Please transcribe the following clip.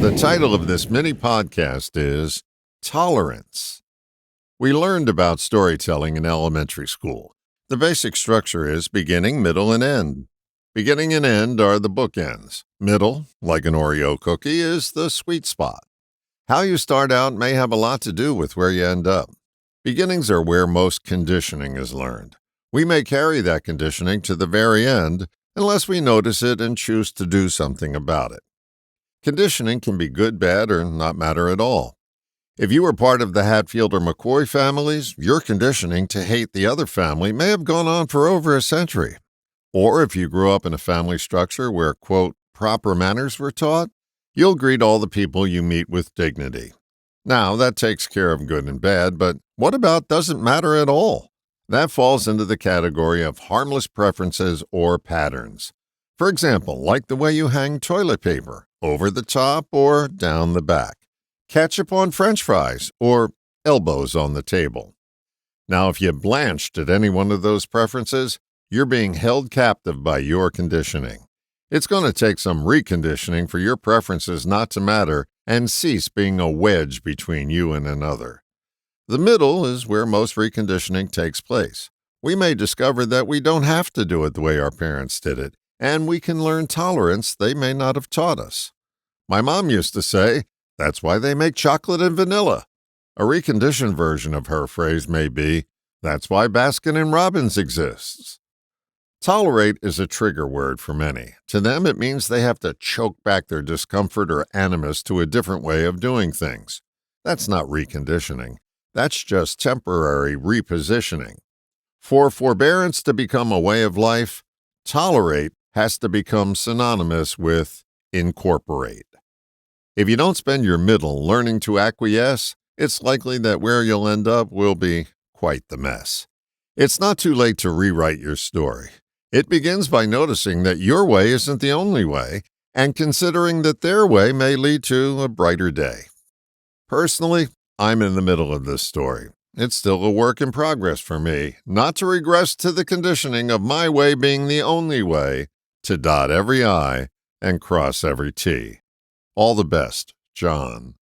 The title of this mini podcast is Tolerance. We learned about storytelling in elementary school. The basic structure is beginning, middle, and end. Beginning and end are the bookends. Middle, like an Oreo cookie, is the sweet spot. How you start out may have a lot to do with where you end up. Beginnings are where most conditioning is learned. We may carry that conditioning to the very end unless we notice it and choose to do something about it. Conditioning can be good, bad, or not matter at all. If you were part of the Hatfield or McCoy families, your conditioning to hate the other family may have gone on for over a century. Or if you grew up in a family structure where, quote, proper manners were taught, you'll greet all the people you meet with dignity. Now, that takes care of good and bad, but what about doesn't matter at all? That falls into the category of harmless preferences or patterns. For example, like the way you hang toilet paper, over the top or down the back. Ketchup on French fries, or elbows on the table. Now, if you blanched at any one of those preferences, you're being held captive by your conditioning. It's going to take some reconditioning for your preferences not to matter and cease being a wedge between you and another. The middle is where most reconditioning takes place. We may discover that we don't have to do it the way our parents did it, and we can learn tolerance they may not have taught us. My mom used to say, "That's why they make chocolate and vanilla." A reconditioned version of her phrase may be, "That's why Baskin & Robbins exists." Tolerate is a trigger word for many. To them, it means they have to choke back their discomfort or animus to a different way of doing things. That's not reconditioning. That's just temporary repositioning. For forbearance to become a way of life, tolerate has to become synonymous with incorporate. If you don't spend your middle learning to acquiesce, it's likely that where you'll end up will be quite the mess. It's not too late to rewrite your story. It begins by noticing that your way isn't the only way, and considering that their way may lead to a brighter day. Personally, I'm in the middle of this story. It's still a work in progress for me, not to regress to the conditioning of my way being the only way, to dot every I and cross every T. All the best, John.